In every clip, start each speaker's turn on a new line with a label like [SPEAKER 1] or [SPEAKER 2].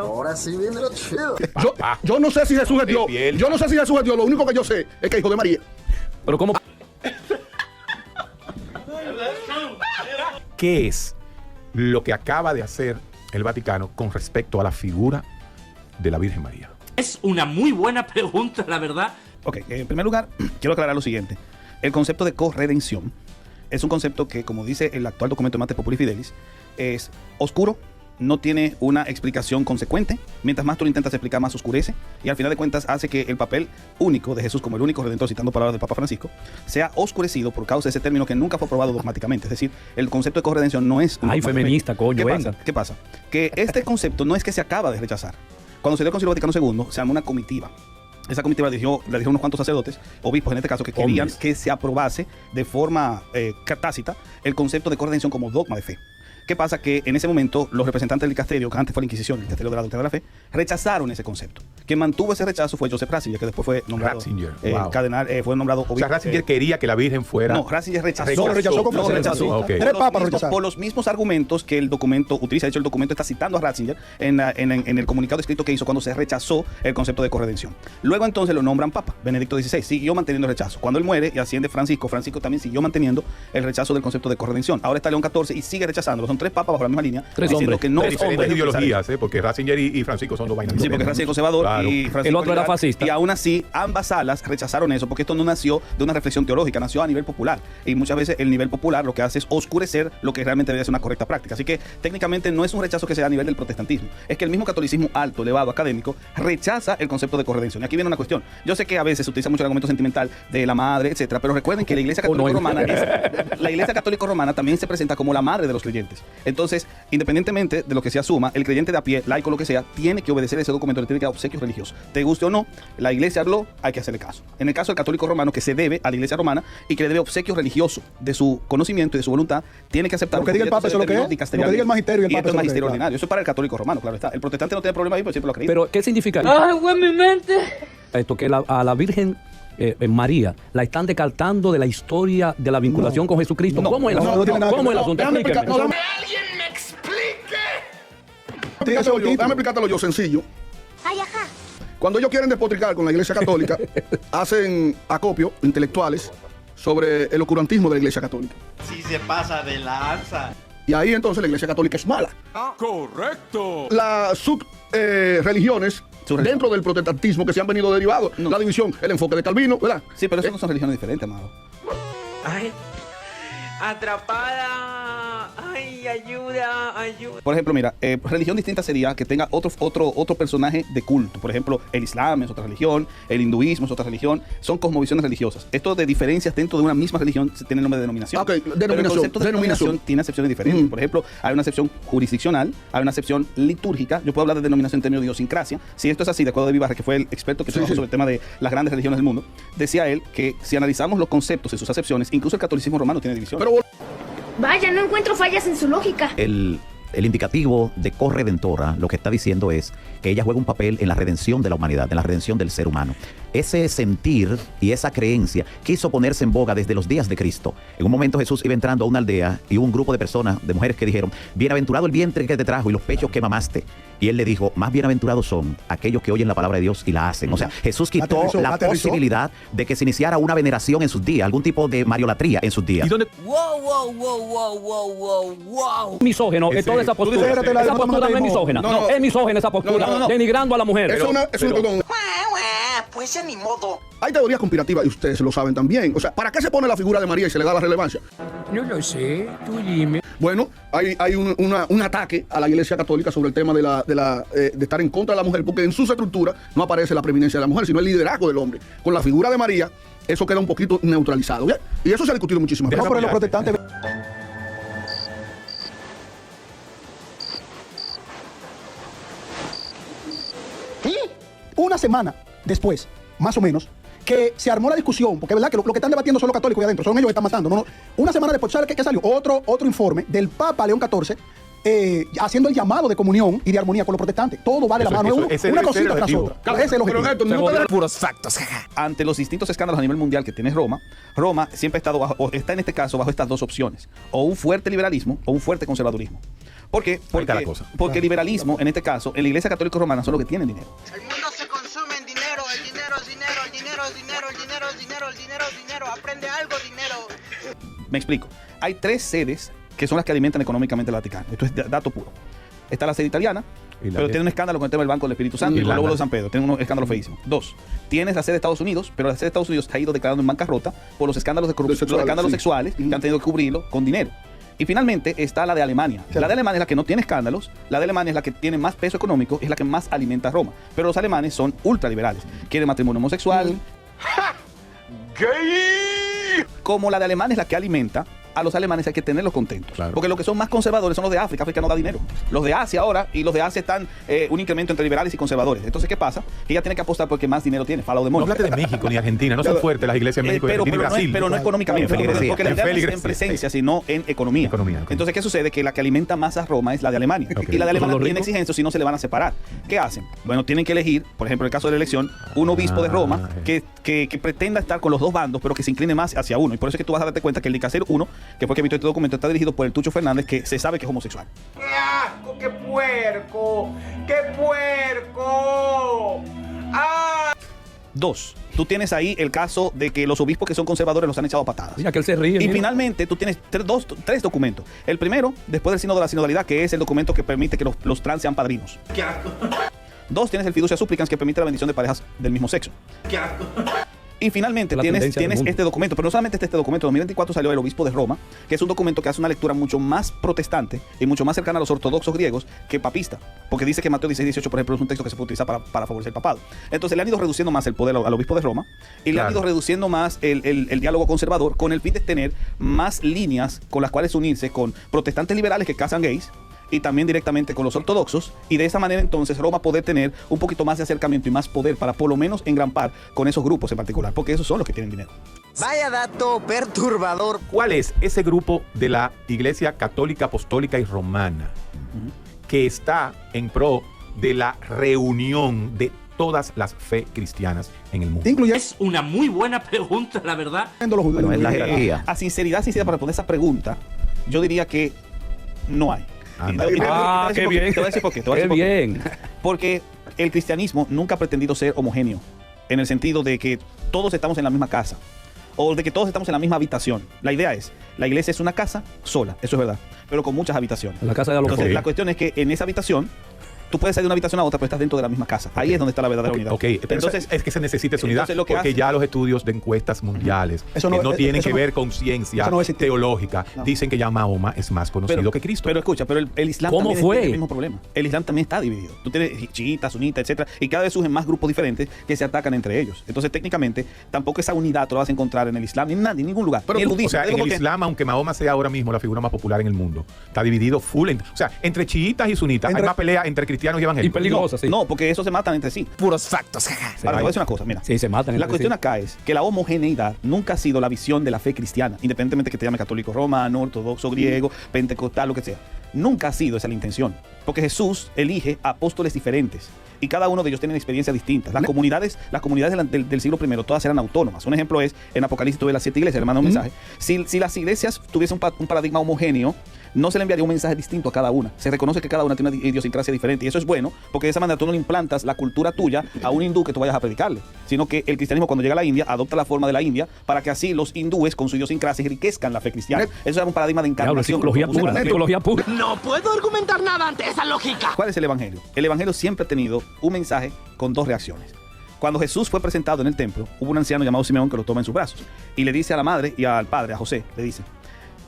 [SPEAKER 1] Ahora sí viene lo chido.
[SPEAKER 2] Yo no sé si Jesús es Dios. Yo no sé si Jesús es Dios. Lo único que yo sé es que es hijo de María.
[SPEAKER 3] Pero ¿cómo?
[SPEAKER 4] ¿Qué es lo que acaba de hacer el Vaticano con respecto a la figura de la Virgen María?
[SPEAKER 5] Es una muy buena pregunta, la verdad.
[SPEAKER 6] Ok, en primer lugar, quiero aclarar lo siguiente. El concepto de corredención es un concepto que, como dice el actual documento de Mater Populi Fidelis, es oscuro, no tiene una explicación consecuente. Mientras más tú lo intentas explicar, más oscurece. Y al final de cuentas hace que el papel único de Jesús como el único redentor, citando palabras del Papa Francisco, sea oscurecido por causa de ese término que nunca fue aprobado dogmáticamente. Es decir, el concepto de corredención no es...
[SPEAKER 3] Ay, feminista, coño, venga.
[SPEAKER 6] ¿Qué pasa? Que este concepto no es que se acaba de rechazar. Cuando se dio el Concilio Vaticano II, se armó una comitiva. Esa comitiva la dirigió unos cuantos sacerdotes, obispos en este caso, que querían que se aprobase de forma tácita el concepto de corredención como dogma de fe. ¿Qué pasa? Que en ese momento los representantes del dicasterio, que antes fue la Inquisición, el dicasterio de la doctrina de la fe, rechazaron ese concepto. Quien mantuvo ese rechazo fue Joseph Ratzinger, que después fue nombrado cardenal, fue nombrado obispo.
[SPEAKER 4] O sea, Ratzinger quería que la Virgen fuera...
[SPEAKER 6] No, Ratzinger rechazó.
[SPEAKER 2] Okay.
[SPEAKER 6] Por los mismos argumentos que el documento utiliza. De hecho, el documento está citando a Ratzinger en el comunicado escrito que hizo cuando se rechazó el concepto de corredención. Luego entonces lo nombran Papa. Benedicto XVI siguió manteniendo el rechazo. Cuando él muere y asciende Francisco también siguió manteniendo el rechazo del concepto de corredención. Ahora está León XIV y sigue rechazándolo. Son tres papas bajo la misma línea.
[SPEAKER 3] Tres hombres.
[SPEAKER 6] Que no
[SPEAKER 4] de diferentes ideologías, porque Ratzinger y Francisco son dos vainas.
[SPEAKER 6] Sí, porque Ratzinger es conservador, claro, y Francisco
[SPEAKER 3] el otro era fascista.
[SPEAKER 6] Y aún así, ambas alas rechazaron eso, porque esto no nació de una reflexión teológica, nació a nivel popular. Y muchas veces el nivel popular lo que hace es oscurecer lo que realmente debe ser una correcta práctica. Así que técnicamente no es un rechazo que sea a nivel del protestantismo. Es que el mismo catolicismo alto, elevado, académico, rechaza el concepto de corredención. Y aquí viene una cuestión. Yo sé que a veces se utiliza mucho el argumento sentimental de la madre, etcétera, pero recuerden que la Iglesia Católica Romana la Iglesia Católica Romana también se presenta como la madre de los creyentes. Entonces, independientemente de lo que se asuma, el creyente de a pie, laico, lo que sea, tiene que obedecer ese documento, le tiene que dar obsequios religiosos. Te guste o no, la Iglesia habló, hay que hacerle caso. En el caso del católico romano, que se debe a la Iglesia romana y que le debe obsequios religiosos de su conocimiento y de su voluntad, tiene que aceptar
[SPEAKER 2] lo que diga el Papa, eso es lo que es. Lo que diga el magisterio y el Papa,
[SPEAKER 6] es magisterio ordinario. Eso es para el católico romano, claro está. El protestante no tiene problema ahí, pero siempre lo ha creído.
[SPEAKER 3] Pero, ¿qué significa?
[SPEAKER 5] ¡Ay, güey, mi mente!
[SPEAKER 3] Esto, que a la Virgen María la están descartando de la historia de la vinculación con Jesucristo. ¿Cómo es el asunto? ¿Cómo es el asunto? Explíqueme.
[SPEAKER 1] ¡Alguien me explique!
[SPEAKER 2] Déjame explicártelo yo sencillo.
[SPEAKER 7] Ay, ajá.
[SPEAKER 2] Cuando ellos quieren despotricar con la Iglesia Católica, hacen acopio intelectuales sobre el oscurantismo de la Iglesia Católica.
[SPEAKER 1] Si se pasa de lanza.
[SPEAKER 2] Y ahí entonces la Iglesia Católica es mala.
[SPEAKER 4] ¡Correcto!
[SPEAKER 2] Las subreligiones dentro del protestantismo que se han venido derivados, la división, el enfoque de Calvino, ¿verdad?
[SPEAKER 6] Sí, pero eso no son religiones diferentes, amado.
[SPEAKER 8] Ay, atrapada. Ay, ayuda.
[SPEAKER 6] Por ejemplo, mira, religión distinta sería que tenga otro personaje de culto. Por ejemplo, el Islam es otra religión, el hinduismo es otra religión. Son cosmovisiones religiosas. Esto de diferencias dentro de una misma religión tiene el nombre de denominación.
[SPEAKER 2] Ok,
[SPEAKER 6] Pero el concepto de denominación tiene acepciones diferentes. Por ejemplo, hay una acepción jurisdiccional, hay una acepción litúrgica. Yo puedo hablar de denominación en términos de idiosincrasia. Si esto es así, de acuerdo a Vivarre, que fue el experto que trabajó sobre el tema de las grandes religiones del mundo, decía él que si analizamos los conceptos y sus acepciones, incluso el catolicismo romano tiene división.
[SPEAKER 7] Vaya, no encuentro fallas en su lógica.
[SPEAKER 9] El indicativo de corredentora lo que está diciendo es que ella juega un papel en la redención de la humanidad, en la redención del ser humano. Ese sentir y esa creencia quiso ponerse en boga desde los días de Cristo. En un momento Jesús iba entrando a una aldea y hubo un grupo de personas, de mujeres que dijeron: bienaventurado el vientre que te trajo y los pechos que mamaste. Y él le dijo: más bienaventurados son aquellos que oyen la palabra de Dios y la hacen. O sea, Jesús quitó la posibilidad de que se iniciara una veneración en sus días, algún tipo de mariolatría en sus días.
[SPEAKER 3] ¿Y dónde? Misógeno, toda esa postura. Esa postura no es misógena. No, es misógena esa postura, denigrando a la mujer.
[SPEAKER 1] Pues ya ni modo.
[SPEAKER 2] Hay teorías conspirativas y ustedes lo saben también. O sea, ¿para qué se pone la figura de María y se le da la relevancia?
[SPEAKER 8] No lo sé, tú dime.
[SPEAKER 2] Bueno, hay un ataque a la Iglesia Católica sobre el tema de estar en contra de la mujer, porque en sus estructuras no aparece la preeminencia de la mujer, sino el liderazgo del hombre. Con la figura de María, eso queda un poquito neutralizado. ¿Bien? Y eso se ha discutido muchísimas veces.
[SPEAKER 10] No, pero los protestantes... Una semana después, más o menos, que se armó la discusión, porque es verdad que lo que están debatiendo son los católicos ahí adentro, son ellos que están matando. No. Una semana después, ¿sabes qué salió? Otro informe del Papa León XIV haciendo el llamado de comunión y de armonía con los protestantes. Todo va de la mano, una cosita tras otra. Ese es el objetivo.
[SPEAKER 3] Puros factos.
[SPEAKER 6] Ante los distintos escándalos a nivel mundial que tiene Roma siempre ha estado está en este caso bajo estas dos opciones: o un fuerte liberalismo o un fuerte conservadurismo. ¿Por qué?
[SPEAKER 4] Ahí está la cosa.
[SPEAKER 6] Porque el liberalismo, en este caso, en la Iglesia Católica Romana son los que tienen dinero.
[SPEAKER 1] El mundo se consume en dinero, el dinero es dinero, el dinero es dinero, el dinero es dinero, el dinero es dinero. Aprende algo, dinero.
[SPEAKER 6] Me explico. Hay 3 sedes que son las que alimentan económicamente el Vaticano. Esto es dato puro. Está la sede italiana, pero tiene un escándalo con el tema del Banco del Espíritu Santo y con el lobo de San Pedro. Tiene un escándalo feísimo. 2. Tienes la sede de Estados Unidos, pero la sede de Estados Unidos se ha ido declarando en bancarrota por los escándalos de corrupción, los escándalos sexuales que han tenido que cubrirlo con dinero. Y finalmente está la de Alemania. La de Alemania es la que no tiene escándalos, la de Alemania es la que tiene más peso económico, es la que más alimenta a Roma. Pero los alemanes son ultraliberales. Quieren matrimonio homosexual. Como la de Alemania es la que alimenta, a los alemanes hay que tenerlos contentos.
[SPEAKER 4] Claro.
[SPEAKER 6] Porque los que son más conservadores son los de África. África no da dinero. Los de Asia ahora, y los de Asia están un incremento entre liberales y conservadores. Entonces, ¿qué pasa? Que ella tiene que apostar porque más dinero tiene. Follow the money.
[SPEAKER 4] No hablaste de México ni Argentina, no son fuertes las iglesias de México y Argentina y Brasil.
[SPEAKER 6] Pero no económicamente. Porque la idea no es en presencia, sino en economía.
[SPEAKER 4] Economía, ok.
[SPEAKER 6] Entonces, ¿qué sucede? Que la que alimenta más a Roma es la de Alemania.
[SPEAKER 4] Ok.
[SPEAKER 6] Y la de Alemania
[SPEAKER 3] ¿Son los
[SPEAKER 6] tiene
[SPEAKER 3] ricos?
[SPEAKER 6] exigencias y no se le van a separar. ¿Qué hacen? Bueno, tienen que elegir, por ejemplo, en el caso de la elección, un obispo de Roma que pretenda estar con los dos bandos, pero que se incline más hacia uno. Y por eso es que tú vas a darte cuenta que el Nicasero 1, que fue que emitió este documento, está dirigido por el Tucho Fernández, que se sabe que es homosexual.
[SPEAKER 1] ¡Qué asco, qué puerco! ¡Qué puerco! ¡Ah!
[SPEAKER 6] 2. Tú tienes ahí el caso de que los obispos que son conservadores los han echado a patadas.
[SPEAKER 3] Mira que él se ríe.
[SPEAKER 6] Y
[SPEAKER 3] mira.
[SPEAKER 6] finalmente tú tienes 3 documentos. El primero, después del sínodo de la sinodalidad, que es el documento que permite que los trans sean padrinos.
[SPEAKER 1] ¡Qué asco!
[SPEAKER 6] 2, tienes el fiducia supplicans, que permite la bendición de parejas del mismo sexo.
[SPEAKER 1] ¡Qué asco!
[SPEAKER 6] Y finalmente
[SPEAKER 3] La
[SPEAKER 6] tienes
[SPEAKER 3] tendencia del mundo.
[SPEAKER 6] este documento, pero no solamente este documento. En 2024 salió el obispo de Roma, que es un documento que hace una lectura mucho más protestante y mucho más cercana a los ortodoxos griegos que papista, porque dice que Mateo 16-18, por ejemplo, es un texto que se puede utilizar para favorecer el papado. Entonces le han ido reduciendo más el poder al obispo de Roma y le han ido reduciendo más el diálogo conservador, con el fin de tener más líneas con las cuales unirse con protestantes liberales que casan gays y también directamente con los ortodoxos, y de esa manera entonces Roma poder tener un poquito más de acercamiento y más poder para por lo menos engrampar con esos grupos en particular, porque esos son los que tienen dinero.
[SPEAKER 1] Vaya dato perturbador.
[SPEAKER 4] ¿Cuál es ese grupo de la Iglesia Católica, Apostólica y Romana que está en pro de la reunión de todas las fe cristianas en el mundo?
[SPEAKER 10] Incluyendo
[SPEAKER 5] Es una muy buena pregunta, la verdad.
[SPEAKER 10] los judíos.
[SPEAKER 9] Bueno, es la jerarquía.
[SPEAKER 6] A sinceridad, para responder esa pregunta, yo diría que no hay.
[SPEAKER 4] Anda.
[SPEAKER 6] Y te voy a
[SPEAKER 3] Ah,
[SPEAKER 6] decir
[SPEAKER 3] qué
[SPEAKER 6] por qué,
[SPEAKER 3] bien.
[SPEAKER 6] te voy a decir por qué, te voy a
[SPEAKER 3] Qué
[SPEAKER 6] decir por qué.
[SPEAKER 3] bien.
[SPEAKER 6] Porque el cristianismo nunca ha pretendido ser homogéneo, en el sentido de que todos estamos en la misma casa, o de que todos estamos en la misma habitación. La idea es, la iglesia es una casa sola, eso es verdad, pero con muchas habitaciones.
[SPEAKER 3] En la casa de los
[SPEAKER 6] Entonces,
[SPEAKER 3] pobres.
[SPEAKER 6] la cuestión es que en esa habitación, tú puedes salir de una habitación a otra, pero estás dentro de la misma casa. Ahí es donde está la verdadera unidad.
[SPEAKER 4] Ok, pero
[SPEAKER 6] Entonces,
[SPEAKER 4] es que se necesita esa unidad,
[SPEAKER 6] entonces lo que
[SPEAKER 4] porque
[SPEAKER 6] hace-
[SPEAKER 4] ya los estudios de encuestas mundiales
[SPEAKER 10] Eso
[SPEAKER 4] que
[SPEAKER 10] no-
[SPEAKER 4] no tienen
[SPEAKER 10] eso
[SPEAKER 4] que
[SPEAKER 10] no-
[SPEAKER 4] ver con ciencia
[SPEAKER 10] eso no es-
[SPEAKER 4] teológica,
[SPEAKER 6] No.
[SPEAKER 4] dicen que ya Mahoma es más conocido que Cristo.
[SPEAKER 6] Pero escucha, pero el Islam
[SPEAKER 3] ¿Cómo
[SPEAKER 6] también
[SPEAKER 3] fue?
[SPEAKER 6] tiene el mismo problema. El Islam también está dividido. Tú tienes chiitas, sunitas, etcétera, y cada vez surgen más grupos diferentes que se atacan entre ellos. Entonces, técnicamente, tampoco esa unidad tú la vas a encontrar en el Islam ni en ningún lugar.
[SPEAKER 4] Pero
[SPEAKER 6] ni el
[SPEAKER 4] tú,
[SPEAKER 6] budismo.
[SPEAKER 4] o sea,
[SPEAKER 6] Te
[SPEAKER 4] en
[SPEAKER 6] digo
[SPEAKER 4] el
[SPEAKER 6] por qué.
[SPEAKER 4] Islam, aunque Mahoma sea ahora mismo la figura más popular en el mundo, está dividido full. O sea, entre chiitas y sunitas hay más pelea entre cristianos y
[SPEAKER 3] Y
[SPEAKER 4] evangélicos.
[SPEAKER 3] peligrosa, sí.
[SPEAKER 6] No, porque esos se matan entre sí.
[SPEAKER 1] Puros factos.
[SPEAKER 6] Ahora, te voy a decir una cosa, mira.
[SPEAKER 3] Sí, se matan.
[SPEAKER 6] La
[SPEAKER 3] entre
[SPEAKER 6] cuestión
[SPEAKER 3] sí.
[SPEAKER 6] acá es que la homogeneidad nunca ha sido la visión de la fe cristiana, independientemente que te llame católico romano, ortodoxo griego, pentecostal, lo que sea. Nunca ha sido esa la intención, porque Jesús elige apóstoles diferentes y cada uno de ellos tiene experiencias distintas. Las comunidades del siglo I todas eran autónomas. Un ejemplo es en Apocalipsis tuve las 7 iglesias, le mando un mensaje. Si las iglesias tuviesen un paradigma homogéneo, no se le enviaría un mensaje distinto a cada una. Se reconoce que cada una tiene una idiosincrasia diferente y eso es bueno, porque de esa manera tú no le implantas la cultura tuya a un hindú que tú vayas a predicarle, sino que el cristianismo cuando llega a la India adopta la forma de la India para que así los hindúes con su idiosincrasia enriquezcan la fe cristiana. Eso es un paradigma de
[SPEAKER 3] Diablo,
[SPEAKER 6] encarnación.
[SPEAKER 3] psicología
[SPEAKER 6] como puse
[SPEAKER 3] pura,
[SPEAKER 6] en la-
[SPEAKER 3] psicología pura.
[SPEAKER 1] No puedo argumentar nada ante esa lógica.
[SPEAKER 6] ¿Cuál es el evangelio? El evangelio siempre ha tenido un mensaje con 2 reacciones. Cuando Jesús fue presentado en el templo, hubo un anciano llamado Simeón que lo toma en sus brazos y le dice a la madre y al padre, a José, le dice,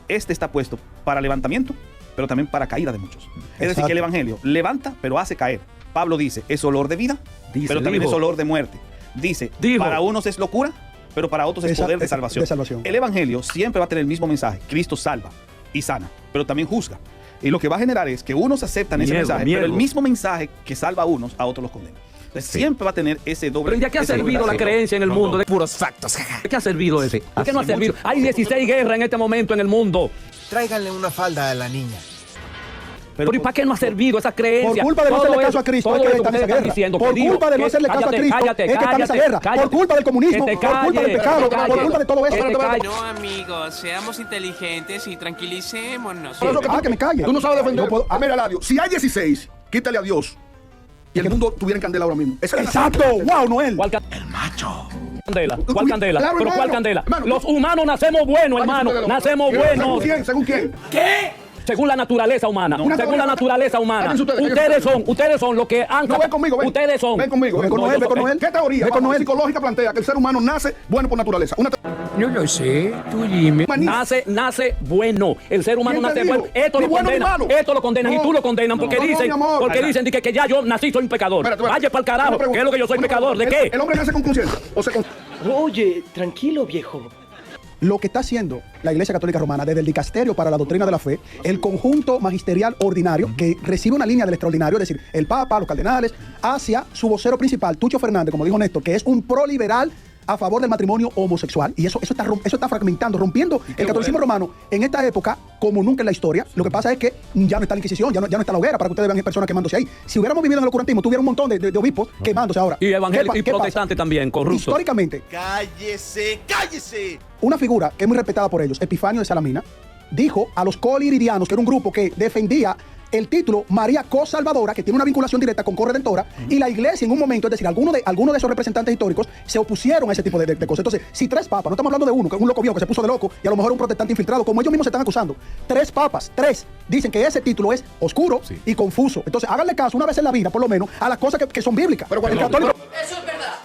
[SPEAKER 6] este está puesto para levantamiento, pero también para caída de muchos. Es decir, que el evangelio levanta, pero hace caer. Pablo dice, es olor de vida,
[SPEAKER 3] Dice,
[SPEAKER 6] pero también
[SPEAKER 3] dijo.
[SPEAKER 6] es olor de muerte. Dice,
[SPEAKER 3] Dijo.
[SPEAKER 6] para unos es locura, pero para otros es poder de salvación.
[SPEAKER 10] de salvación.
[SPEAKER 6] El evangelio siempre va a tener el mismo mensaje. Cristo salva y sana, pero también juzga. Y lo que va a generar es que unos aceptan ese
[SPEAKER 3] Miedo,
[SPEAKER 6] mensaje,
[SPEAKER 3] miedo.
[SPEAKER 6] pero el mismo mensaje que salva a unos, a otros los condena. Entonces, siempre va a tener ese doble.
[SPEAKER 3] Pero ¿y de qué ha
[SPEAKER 6] ese doble
[SPEAKER 3] servido la
[SPEAKER 6] rasero.
[SPEAKER 3] creencia en el mundo? ¿De
[SPEAKER 1] Puros factos.
[SPEAKER 3] qué ha servido eso? ¿De qué no ha
[SPEAKER 6] hace
[SPEAKER 3] servido?
[SPEAKER 6] mucho.
[SPEAKER 3] Hay 16 guerras en este momento en el mundo.
[SPEAKER 1] Tráiganle una falda a la niña.
[SPEAKER 3] Pero ¿y para qué no ha servido esa creencia?
[SPEAKER 10] Por culpa de no
[SPEAKER 3] Todo
[SPEAKER 10] hacerle
[SPEAKER 3] eso-
[SPEAKER 10] caso a Cristo,
[SPEAKER 3] todo
[SPEAKER 10] es que
[SPEAKER 3] eso
[SPEAKER 10] está en esa
[SPEAKER 3] ustedes están
[SPEAKER 10] guerra.
[SPEAKER 3] diciendo,
[SPEAKER 10] Por
[SPEAKER 3] querido,
[SPEAKER 10] culpa de no
[SPEAKER 3] que-
[SPEAKER 10] hacerle caso a
[SPEAKER 3] cállate,
[SPEAKER 10] Cristo,
[SPEAKER 3] cállate,
[SPEAKER 10] es que está en esa guerra.
[SPEAKER 3] cállate.
[SPEAKER 10] Por culpa del comunismo,
[SPEAKER 3] Que te
[SPEAKER 10] por culpa del
[SPEAKER 3] calles,
[SPEAKER 10] pecado,
[SPEAKER 3] que te
[SPEAKER 10] por
[SPEAKER 3] calles.
[SPEAKER 10] culpa de todo eso.
[SPEAKER 3] Que te calles.
[SPEAKER 8] No, amigos, seamos inteligentes y tranquilicémonos.
[SPEAKER 2] Por eso que
[SPEAKER 10] que me calle.
[SPEAKER 2] Tú no sabes defender.
[SPEAKER 10] No puedo-
[SPEAKER 2] Mira, Eladio, si hay 16, quítale a Dios. Y el mundo tuviera en candela ahora mismo. Esa es la-
[SPEAKER 10] Exacto, wow, Noel.
[SPEAKER 3] ¿Cuál candela? ¿Cuál candela?
[SPEAKER 2] Claro,
[SPEAKER 3] ¿Pero cuál
[SPEAKER 2] hermano.
[SPEAKER 3] candela?
[SPEAKER 2] Hermano,
[SPEAKER 3] Los humanos nacemos buenos, hermano.
[SPEAKER 2] Cállate,
[SPEAKER 3] Nacemos
[SPEAKER 2] ¿Según
[SPEAKER 3] buenos.
[SPEAKER 2] quién? ¿Según quién?
[SPEAKER 3] Según la naturaleza humana.
[SPEAKER 2] Una
[SPEAKER 3] Según la
[SPEAKER 2] teoría-
[SPEAKER 3] naturaleza humana.
[SPEAKER 2] Cállense ustedes.
[SPEAKER 3] Ustedes son los que han...
[SPEAKER 2] No, ven conmigo, ven.
[SPEAKER 3] Ustedes son.
[SPEAKER 2] Ven conmigo.
[SPEAKER 10] Ve con
[SPEAKER 2] No,
[SPEAKER 10] Noel, ve
[SPEAKER 2] yo-
[SPEAKER 10] con Noel.
[SPEAKER 2] ¿Qué teoría
[SPEAKER 10] Ve con Noel.
[SPEAKER 2] psicológica plantea que el ser humano nace bueno por naturaleza? Una
[SPEAKER 8] No lo sé, tú dime.
[SPEAKER 3] Nace bueno. El ser humano
[SPEAKER 2] ¿Quién te
[SPEAKER 3] nace
[SPEAKER 2] dijo?
[SPEAKER 3] bueno. Esto
[SPEAKER 2] Ni
[SPEAKER 3] lo
[SPEAKER 2] bueno ni
[SPEAKER 3] condenan.
[SPEAKER 2] malo.
[SPEAKER 3] Esto lo condenan
[SPEAKER 2] No.
[SPEAKER 3] y tú lo condenas porque
[SPEAKER 2] No,
[SPEAKER 3] dicen,
[SPEAKER 2] mi amor.
[SPEAKER 3] porque dicen que ya yo nací, soy un pecador.
[SPEAKER 2] Espérate.
[SPEAKER 3] Vaya para el carajo.
[SPEAKER 2] Una pregunta.
[SPEAKER 3] ¿Qué es lo que yo soy
[SPEAKER 2] Una
[SPEAKER 3] pecador? ¿De
[SPEAKER 2] pregunta.
[SPEAKER 3] qué?
[SPEAKER 2] ¿El hombre nace con conciencia? O sea, con...
[SPEAKER 8] Oye, tranquilo, viejo.
[SPEAKER 10] Lo que está haciendo la Iglesia Católica Romana desde el Dicasterio para la Doctrina de la Fe, el conjunto magisterial ordinario que recibe una línea del extraordinario, es decir, el Papa, los cardenales, hacia su vocero principal, Tucho Fernández, como dijo Néstor, que es un proliberal a favor del matrimonio homosexual. Y eso está fragmentando, rompiendo el catolicismo romano en esta época como nunca en la historia. Lo que pasa es que ya no está la Inquisición, ya no está la hoguera para que ustedes vean personas quemándose ahí. Si hubiéramos vivido en el oscurantismo, tuviera un montón de obispos quemándose ahora.
[SPEAKER 3] Y evangélicos y
[SPEAKER 10] ¿Qué pasa?
[SPEAKER 3] protestantes también, corruptos.
[SPEAKER 10] Históricamente,
[SPEAKER 1] ¡Cállese!
[SPEAKER 10] una figura que es muy respetada por ellos, Epifanio de Salamina, dijo a los coliridianos, que era un grupo que defendía el título María Co-Salvadora, que tiene una vinculación directa con Corredentora, y la iglesia en un momento, es decir, algunos de esos representantes históricos se opusieron a ese tipo de cosas. Entonces, si 3 papas, no estamos hablando de uno, que es un loco viejo que se puso de loco, y a lo mejor un protestante infiltrado, como ellos mismos se están acusando, 3 papas, 3, dicen que ese título es oscuro y confuso. Entonces, háganle caso una vez en la vida, por lo menos, a las cosas que son bíblicas.
[SPEAKER 2] Pero
[SPEAKER 10] el católico...
[SPEAKER 7] Eso es verdad.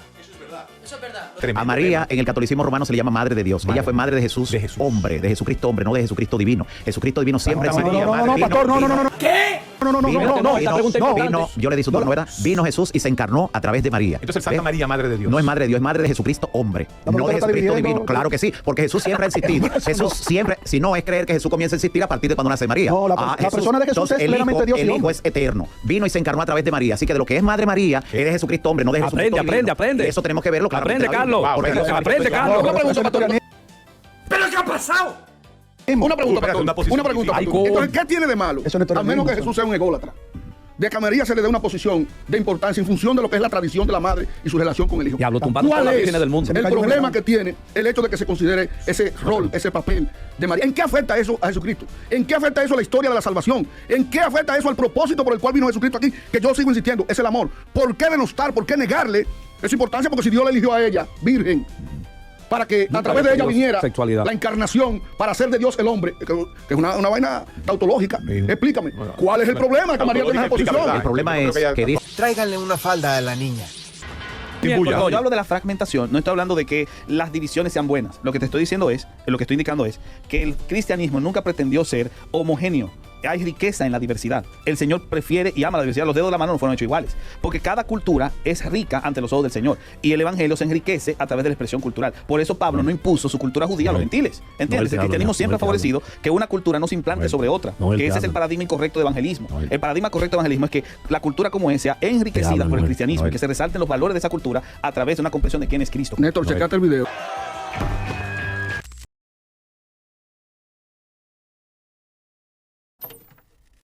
[SPEAKER 7] Eso es verdad.
[SPEAKER 9] A María en el catolicismo romano se le llama madre de Dios. Ella fue madre de Jesús, hombre, de Jesucristo hombre, no de Jesucristo divino. Jesucristo divino siempre sería madre.
[SPEAKER 10] pastor, no.
[SPEAKER 8] ¿Qué?
[SPEAKER 9] Vino, yo le di su turno, ¿verdad? Vino Jesús y se encarnó a través de María.
[SPEAKER 4] Entonces, Santa
[SPEAKER 9] ¿Ves?
[SPEAKER 4] María, madre de Dios.
[SPEAKER 9] No es madre de Dios, es madre de Jesucristo hombre,
[SPEAKER 10] No, pero
[SPEAKER 9] no de
[SPEAKER 10] está
[SPEAKER 9] Jesucristo
[SPEAKER 10] dividiendo.
[SPEAKER 9] divino. Claro que sí, porque Jesús siempre ha existido. Jesús siempre, si no es creer que Jesús comienza a existir a partir de cuando nace María.
[SPEAKER 10] No, la persona de Jesús
[SPEAKER 9] entonces,
[SPEAKER 10] es plenamente Dios y
[SPEAKER 9] El Hijo
[SPEAKER 10] hombre.
[SPEAKER 9] es eterno. Vino y se encarnó a través de María. Así que de lo que es madre María, es de Jesucristo hombre, no de Jesucristo divino.
[SPEAKER 3] Aprende.
[SPEAKER 9] Y eso tenemos que verlo claramente.
[SPEAKER 3] Aprende,
[SPEAKER 9] en la Biblia.
[SPEAKER 3] Carlos.
[SPEAKER 9] Porque Jesucristo
[SPEAKER 3] Aprende,
[SPEAKER 9] es
[SPEAKER 3] Carlos.
[SPEAKER 2] Una pregunta, pastor.
[SPEAKER 8] ¿Pero qué ha pasado?
[SPEAKER 2] Una pregunta,
[SPEAKER 4] Espérate, una
[SPEAKER 2] pastor.
[SPEAKER 4] posición
[SPEAKER 2] Una pregunta,
[SPEAKER 3] Ay,
[SPEAKER 2] pastor.
[SPEAKER 3] ¿cómo?
[SPEAKER 2] Entonces, ¿qué tiene de malo?
[SPEAKER 10] Eso no es
[SPEAKER 2] A menos que
[SPEAKER 10] eso.
[SPEAKER 2] Jesús sea un ególatra. De que a María se le dé una posición de importancia en función de lo que es la tradición de la madre y su relación con el hijo.
[SPEAKER 3] Diablo, tumbaron
[SPEAKER 2] ¿Cuál
[SPEAKER 3] todas las
[SPEAKER 2] es
[SPEAKER 3] vírgenes del mundo.
[SPEAKER 2] el
[SPEAKER 10] cayó
[SPEAKER 2] problema
[SPEAKER 10] un
[SPEAKER 2] que tiene el hecho de que se considere ese rol, ese papel de María? ¿En qué afecta eso a Jesucristo? ¿En qué afecta eso a la historia de la salvación? ¿En qué afecta eso al propósito por el cual vino Jesucristo aquí? Que yo sigo insistiendo, es el amor. ¿Por qué denostar? ¿Por qué negarle esa importancia? Porque si Dios le eligió a ella, virgen, para que a través de ella viniera
[SPEAKER 3] sexualidad.
[SPEAKER 2] la encarnación para hacer de Dios el hombre, que es una vaina tautológica. Explícame, ¿cuál es el problema que María tiene esa posición?
[SPEAKER 9] El problema es que dice
[SPEAKER 1] Tráiganle una falda a la niña.
[SPEAKER 6] Cuando yo hablo de la fragmentación, no estoy hablando de que las divisiones sean buenas. Lo que te estoy diciendo es, lo que estoy indicando es que el cristianismo nunca pretendió ser homogéneo. Hay riqueza en la diversidad. El Señor prefiere y ama la diversidad. Los dedos de la mano no fueron hechos iguales. Porque cada cultura es rica ante los ojos del Señor. Y el Evangelio se enriquece a través de la expresión cultural. Por eso Pablo no impuso su cultura judía a los gentiles. ¿Entiendes? El cristianismo siempre ha favorecido que una cultura no se implante sobre otra. Que ese es el paradigma incorrecto de evangelismo. El paradigma correcto de evangelismo es que la cultura como es sea enriquecida por el cristianismo y que se resalten los valores de esa cultura a través de una comprensión de quién es Cristo.
[SPEAKER 2] Néstor, checate el video.